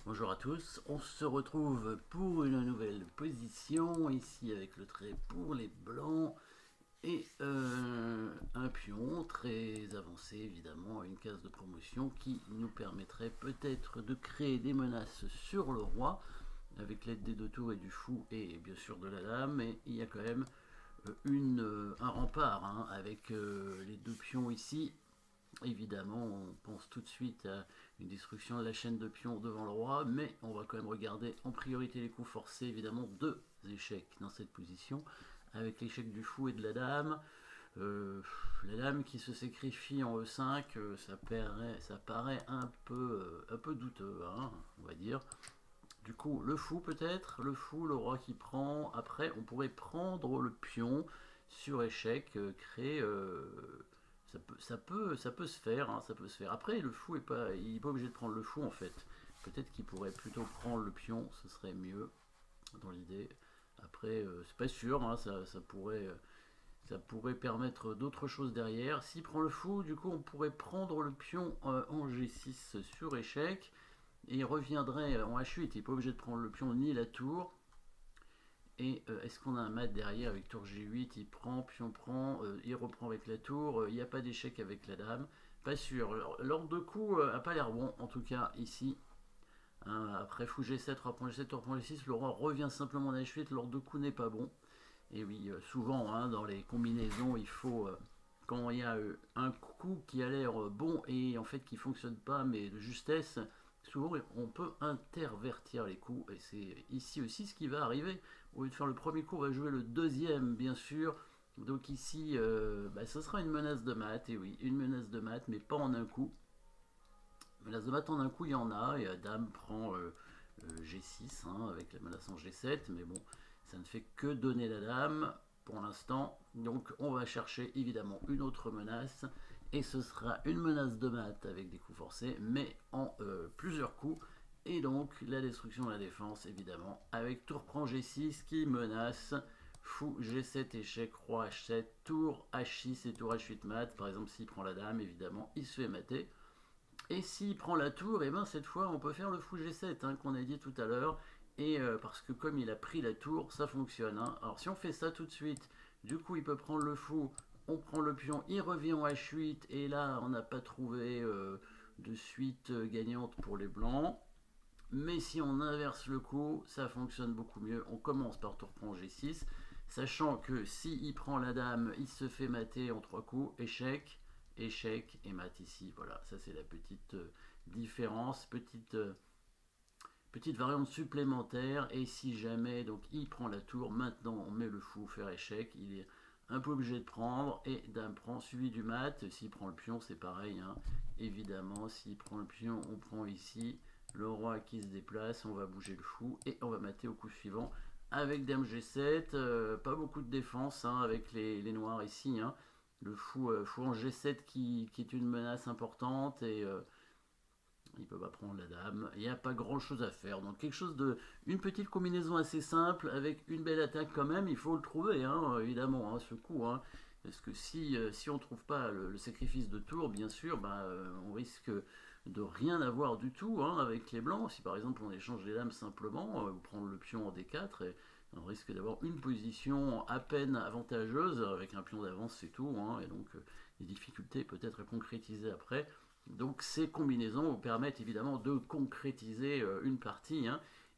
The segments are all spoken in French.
Bonjour à tous, on se retrouve pour une nouvelle position, ici avec le trait pour les blancs et un pion très avancé évidemment, une case de promotion qui nous permettrait peut-être de créer des menaces sur le roi avec l'aide des deux tours et du fou et bien sûr de la dame, et il y a quand même un rempart avec les deux pions ici. Évidemment, on pense tout de suite à une destruction de la chaîne de pions devant le roi, mais on va quand même regarder en priorité les coups forcés, évidemment, deux échecs dans cette position, avec l'échec du fou et de la dame. La dame qui se sacrifie en E5, ça paraît un peu douteux, on va dire. Du coup, le fou peut-être, le fou, le roi qui prend. Après, on pourrait prendre le pion sur échec, créer... ça peut se faire, ça peut se faire. Après, le fou il est pas obligé de prendre le fou en fait. Peut-être qu'il pourrait plutôt prendre le pion, ce serait mieux dans l'idée. Après, c'est pas sûr, ça pourrait permettre d'autres choses derrière. S'il prend le fou, du coup, on pourrait prendre le pion en G6 sur échec et il reviendrait en H8. Il n'est pas obligé de prendre le pion ni la tour. Et est-ce qu'on a un mat derrière avec tour G8? Il prend, pion prend, il reprend avec la tour, il n'y a pas d'échec avec la dame. Pas sûr. L'ordre de coup a pas l'air bon, en tout cas ici. Après fou G7, reprend G7, reprend G6, le roi revient simplement en H8, l'ordre de coup n'est pas bon. Et oui, souvent dans les combinaisons, il faut, quand il y a un coup qui a l'air bon et en fait qui ne fonctionne pas, mais de justesse, souvent on peut intervertir les coups, et c'est ici aussi ce qui va arriver. Au lieu de faire le premier coup, on va jouer le deuxième, bien sûr. Donc ici, ce sera une menace de mat, et oui, une menace de mat, mais pas en un coup. Menace de mat en un coup, il y en a, et dame prend G6, avec la menace en G7, mais bon, ça ne fait que donner la dame pour l'instant. Donc on va chercher évidemment une autre menace, et ce sera une menace de mat avec des coups forcés, mais en plusieurs coups. Et donc la destruction de la défense, évidemment, avec tour prend G6 qui menace, fou G7 échec, roi H7, tour H6 et tour H8 mat. Par exemple, s'il prend la dame, évidemment, il se fait mater. Et s'il prend la tour, et ben cette fois, on peut faire le fou G7 qu'on a dit tout à l'heure. Et parce que comme il a pris la tour, ça fonctionne. Alors si on fait ça tout de suite, du coup, il peut prendre le fou, on prend le pion, il revient en H8, et là, on n'a pas trouvé de suite gagnante pour les blancs. Mais si on inverse le coup, ça fonctionne beaucoup mieux. On commence par tour prend G6, sachant que s'il prend la dame, il se fait mater en 3 coups, échec, échec et mat ici. Voilà, ça c'est la petite différence, petite variante supplémentaire. Et si jamais donc il prend la tour, maintenant on met le fou, faire échec, il est un peu obligé de prendre, et dame prend suivi du mat. S'il prend le pion, c'est pareil, évidemment, s'il prend le pion, on prend ici le roi qui se déplace, on va bouger le fou et on va mater au coup suivant avec dame G7. Pas beaucoup de défense avec les noirs ici, le fou en G7 qui est une menace importante, et il peut pas prendre la dame. Il n'y a pas grand chose à faire, donc une petite combinaison assez simple avec une belle attaque quand même. Il faut le trouver, évidemment, ce coup, parce que si on trouve pas le sacrifice de tour, bien sûr, on risque de rien avoir du tout avec les blancs. Si par exemple on échange les dames simplement, ou prendre le pion en D4, et on risque d'avoir une position à peine avantageuse avec un pion d'avance, c'est tout, et donc des difficultés peut-être à concrétiser après. Donc ces combinaisons vous permettent évidemment de concrétiser une partie,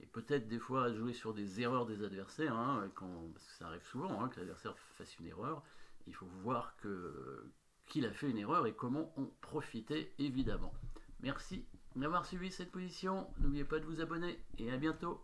et peut-être des fois jouer sur des erreurs des adversaires, parce que ça arrive souvent que l'adversaire fasse une erreur. Il faut voir qu'il a fait une erreur et comment en profiter, évidemment. Merci d'avoir suivi cette position, n'oubliez pas de vous abonner et à bientôt.